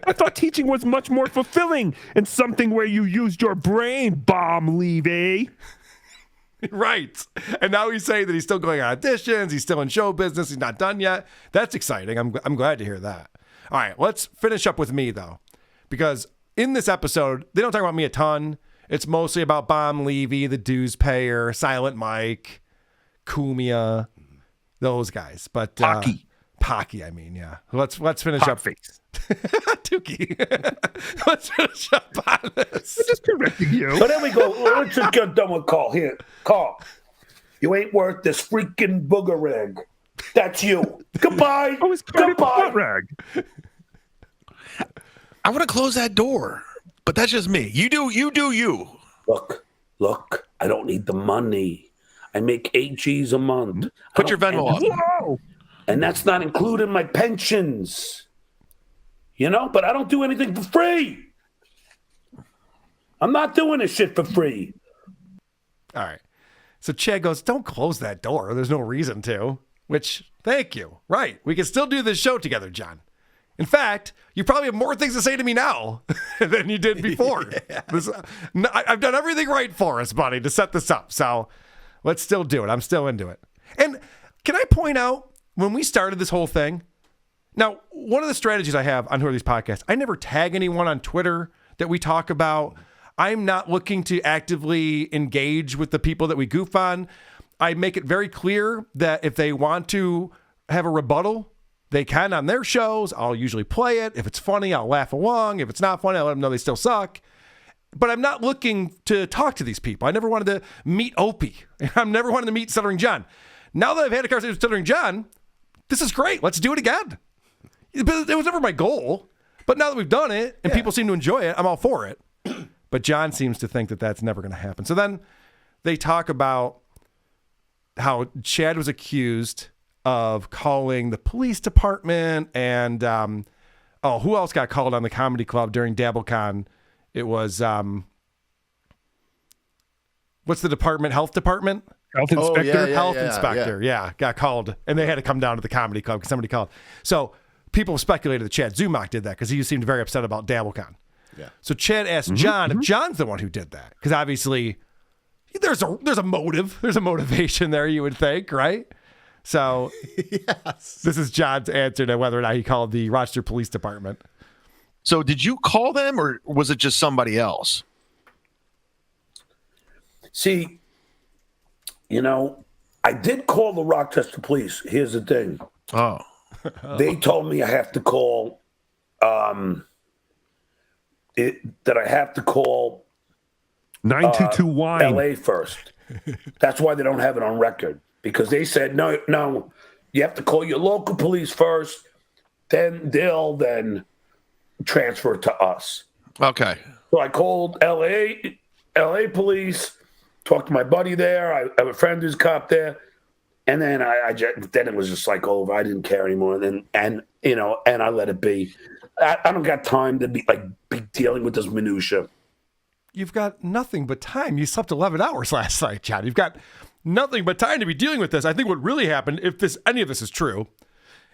I thought teaching was much more fulfilling and something where you used your brain, Bomb Levy. right. And now he's saying that he's still going on auditions. He's still in show business. He's not done yet. That's exciting. I'm glad to hear that. All right, let's finish up with me, though, because in this episode, they don't talk about me a ton. It's mostly about Bomb Levy, the dues payer, Silent Mike, Kumia, those guys. But Pocky, I mean, yeah. Let's finish up. Face. Tookie. Let's finish up on this. I'm just correcting you. So there we go. Let's just get done with Carl. Here, Carl, you ain't worth this freaking booger egg. That's you. Goodbye. Oh, it's kind of a Goodbye. butt rag. I want to close that door, but that's just me. You do you. Look, I don't need the money. I make 8 G's a month. Put your Venmo up. Whoa. And that's not including my pensions. But I don't do anything for free. I'm not doing this shit for free. All right. So Chad goes, don't close that door. There's no reason to. Which, thank you. Right. We can still do this show together, John. In fact, you probably have more things to say to me now than you did before. I've done everything right for us, buddy, to set this up. So let's still do it. I'm still into it. And can I point out, when we started this whole thing, now, one of the strategies I have on Who Are These Podcasts, I never tag anyone on Twitter that we talk about. I'm not looking to actively engage with the people that we goof on. I make it very clear that if they want to have a rebuttal, they can on their shows. I'll usually play it. If it's funny, I'll laugh along. If it's not funny, I'll let them know they still suck. But I'm not looking to talk to these people. I never wanted to meet Opie. I'm never wanted to meet Stuttering John. Now that I've had a conversation with Stuttering John, this is great. Let's do it again. It was never my goal. But now that we've done it and people seem to enjoy it, I'm all for it. But John seems to think that that's never going to happen. So then they talk about how Chad was accused of calling the police department and, who else got called on the comedy club during DabbleCon? It was, what's the department? Health department? Health inspector? Health inspector, got called. And they had to come down to the comedy club because somebody called. So people speculated that Chad Zumock did that because he seemed very upset about DabbleCon. Yeah. So Chad asked John if John's the one who did that. Because obviously there's a motive. There's a motivation there, you would think, right? So This is John's answer to whether or not he called the Rochester Police Department. So did you call them or was it just somebody else? See, I did call the Rochester Police. Here's the thing. Oh. They told me I have to call that I have to call 922 wine. LA first. That's why they don't have it on record. Because they said, no, you have to call your local police first, then they'll transfer it to us. Okay. So I called LA police, talked to my buddy there. I have a friend who's a cop there. And then then it was just like over. I didn't care anymore. And I let it be. I don't got time to be dealing with this minutia. You've got nothing but time. You slept 11 hours last night, John. You've got nothing but time to be dealing with this. I think what really happened, if any of this is true,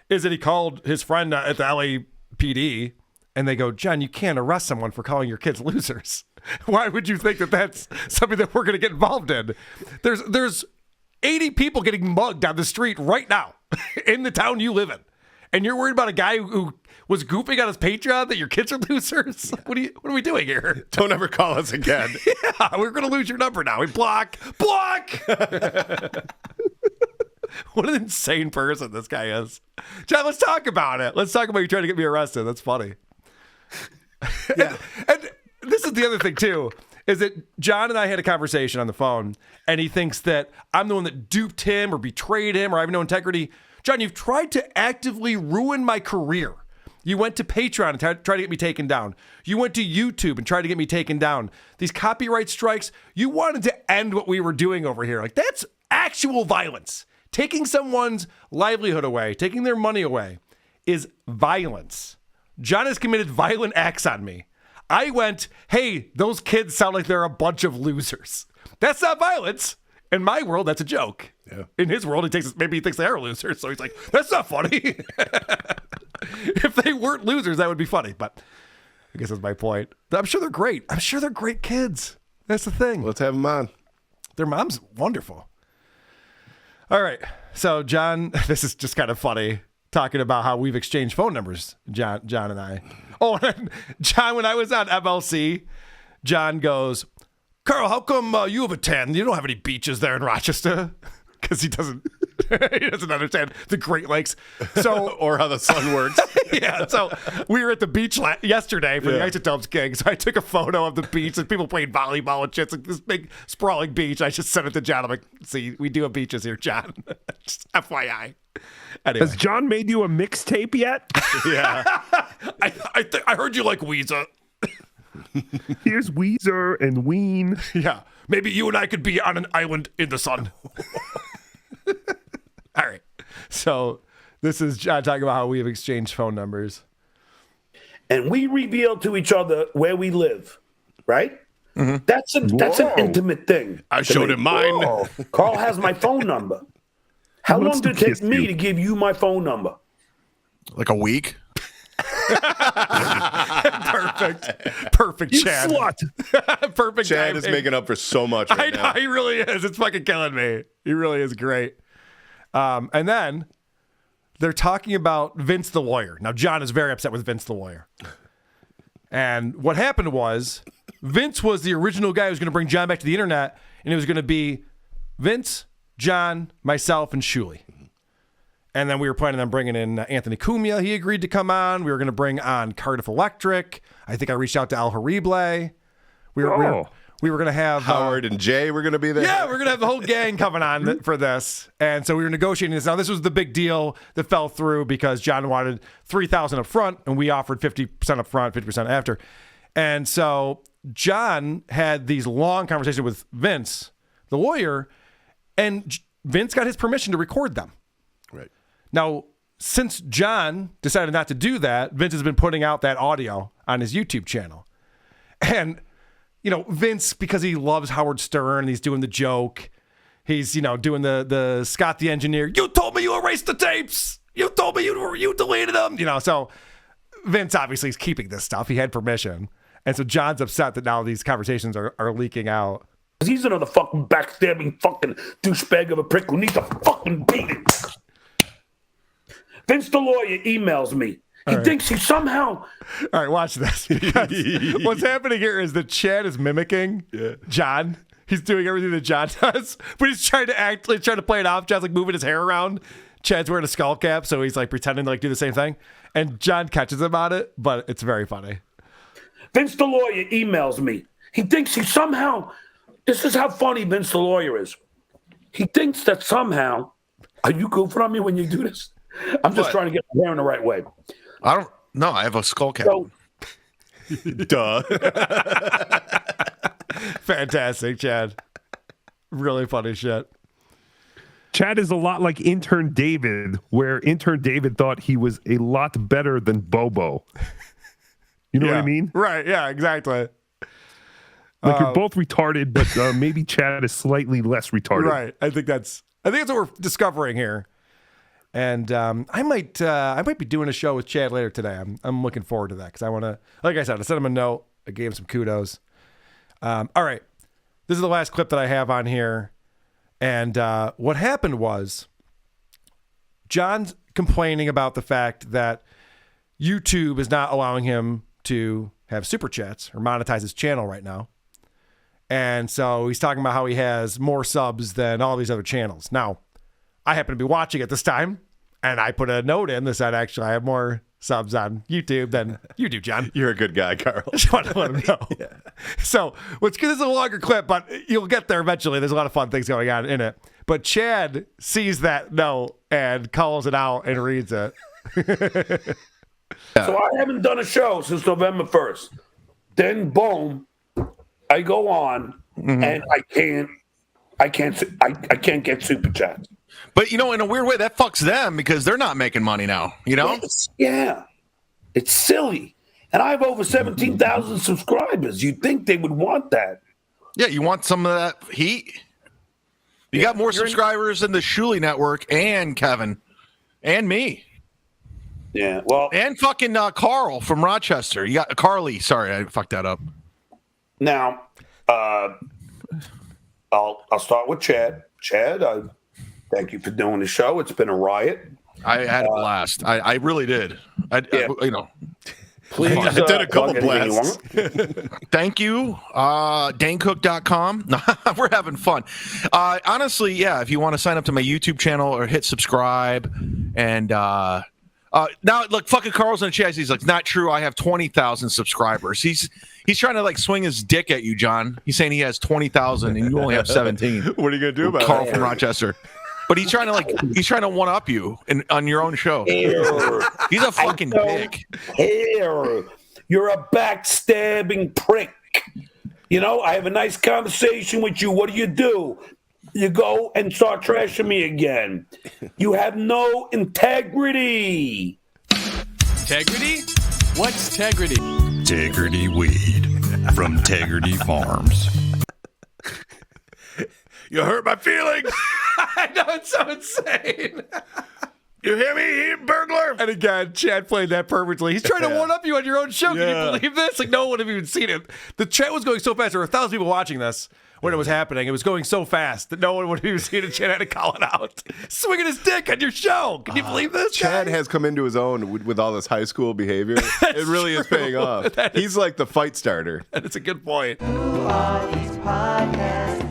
is that he called his friend at the LAPD and they go, John, you can't arrest someone for calling your kids losers. Why would you think that that's something that we're going to get involved in? There's 80 people getting mugged down the street right now in the town you live in. And you're worried about a guy who was goofing on his Patreon that your kids are losers? What are we doing here? Don't ever call us again. Yeah, we're going to lose your number now. We block. What an insane person this guy is. John, let's talk about it. Let's talk about you trying to get me arrested. That's funny. Yeah. And this is the other thing, too, is that John and I had a conversation on the phone, and he thinks that I'm the one that duped him or betrayed him or I have no integrity. John, you've tried to actively ruin my career. You went to Patreon and tried to get me taken down. You went to YouTube and tried to get me taken down. These copyright strikes, you wanted to end what we were doing over here. That's actual violence. Taking someone's livelihood away, taking their money away is violence. John has committed violent acts on me. I went, hey, those kids sound like they're a bunch of losers. That's not violence. In my world, that's a joke. Yeah. In his world, maybe he thinks they are losers. So he's like, that's not funny. If they weren't losers, that would be funny. But I guess that's my point. I'm sure they're great. I'm sure they're great kids. That's the thing. Let's have them on. Their mom's wonderful. All right. So, John, this is just kind of funny talking about how we've exchanged phone numbers, John and I. Oh, and John, when I was on MLC, John goes, Carl, how come you have a tan? You don't have any beaches there in Rochester. Because he doesn't understand the Great Lakes. So or how the sun works. Yeah. So we were at the beach yesterday for the Isotopes gig. So I took a photo of the beach and people playing volleyball and shit. It's like this big sprawling beach. I just sent it to John. I'm like, see, we do have beaches here, John. Just FYI. Anyway. Has John made you a mixtape yet? Yeah. I heard you like Weezer. Here's Weezer and Ween. Yeah. Maybe you and I could be on an island in the sun. All right. So this is John talking about how we have exchanged phone numbers. And we reveal to each other where we live, right? Mm-hmm. That's an intimate thing. I showed him mine. Whoa. Carl has my phone number. How long did it take me to give you my phone number? Like a week? Perfect You Chad. slut. Perfect Chad guy. is making up for so much right now. He really is. It's fucking killing me. He really is great. And then they're talking about Vince the lawyer. Now, John is very upset with Vince the lawyer. And what happened was Vince was the original guy who was going to bring John back to the internet, and it was going to be, Vince, John, myself, and Shuli. And then we were planning on bringing in Anthony Cumia. He agreed to come on. We were going to bring on Cardiff Electric. I think I reached out to Al Harible. We were going to have Howard and Jay were going to be there. Yeah, we're going to have the whole gang coming on for this. And so we were negotiating this. Now, this was the big deal that fell through because John wanted $3,000 up front, and we offered 50% up front, 50% after. And so John had these long conversations with Vince, the lawyer, and Vince got his permission to record them. Right. Now, since John decided not to do that, Vince has been putting out that audio on his YouTube channel. And, you know, Vince, because he loves Howard Stern, he's doing the joke. He's, you know, doing the Scott the Engineer. You told me you erased the tapes. You told me you deleted them. You know, so Vince obviously is keeping this stuff. He had permission. And so John's upset that now these conversations are leaking out. He's another fucking backstabbing fucking douchebag of a prick who needs a fucking beating. Vince the lawyer emails me. He thinks he somehow... All right, watch this. What's happening here is that Chad is mimicking John. He's doing everything that John does, but he's trying to play it off. John's like moving his hair around. Chad's wearing a skull cap, so he's like pretending to like do the same thing. And John catches him on it, but it's very funny. Vince the lawyer emails me. He thinks he somehow... This is how funny Vince the lawyer is. He thinks that somehow... Are you goofing on me when you do this? I'm just trying to get my hair in the right way. I don't know. I have a skull cap. So, Duh. Fantastic, Chad. Really funny shit. Chad is a lot like Intern David, where Intern David thought he was a lot better than Bobo. You know what I mean? Right, yeah, exactly. Like you're both retarded, but maybe Chad is slightly less retarded. Right. I think that's what we're discovering here. And I might be doing a show with Chad later today. I'm looking forward to that because I want to, like I said, I sent him a note. I gave him some kudos. All right. This is the last clip that I have on here. And what happened was John's complaining about the fact that YouTube is not allowing him to have super chats or monetize his channel right now. And so he's talking about how he has more subs than all these other channels. Now, I happen to be watching at this time, and I put a note in that said, actually, I have more subs on YouTube than you do, John. You're a good guy, Carl. Just want to let him know. Yeah. So, what's good is a longer clip, but you'll get there eventually. There's a lot of fun things going on in it. But Chad sees that note and calls it out and reads it. So I haven't done a show since November 1st. Then, boom, I go on, and I can't get super chats. But, you know, in a weird way, that fucks them because they're not making money now, you know? Yeah. It's silly. And I have over 17,000 subscribers. You'd think they would want that. Yeah, you want some of that heat? You got more subscribers than the Shuli Network and Kevin and me. Yeah, well. And fucking Carl from Rochester. You got Carly. Sorry, I fucked that up. Now, I'll start with Chad. Chad, thank you for doing the show. It's been a riot. I had a blast. I really did. You know. Please, I did a couple blasts. Thank you. Danecook.com. We're having fun. Honestly, yeah, if you want to sign up to my YouTube channel or hit subscribe. And now, look, fucking Carl's in the chat. He's like, not true. I have 20,000 subscribers. He's trying to like swing his dick at you, John. He's saying he has 20,000 and you only have 17. What are you going to do about Carl it? from Rochester. But he's trying to one up you on your own show. He's a fucking dick. You're a backstabbing prick. You know, I have a nice conversation with you. What do? You go and start trashing me again. You have no integrity. Integrity? What's integrity? Tegrity weed from Tegrity Farms. You hurt my feelings. I know, it's so insane. You hear me, burglar? And again, Chad played that perfectly. He's trying to one up you on your own show. Can you believe this? Like, no one would have even seen it. The chat was going so fast. There were 1,000 people watching this when it was happening. It was going so fast that no one would have even seen it. Chad had to call it out. Swinging his dick on your show. Can you believe this? Chad has come into his own with all this high school behavior. It really is paying off. He's like the fight starter. That's a good point. Who are these podcasts?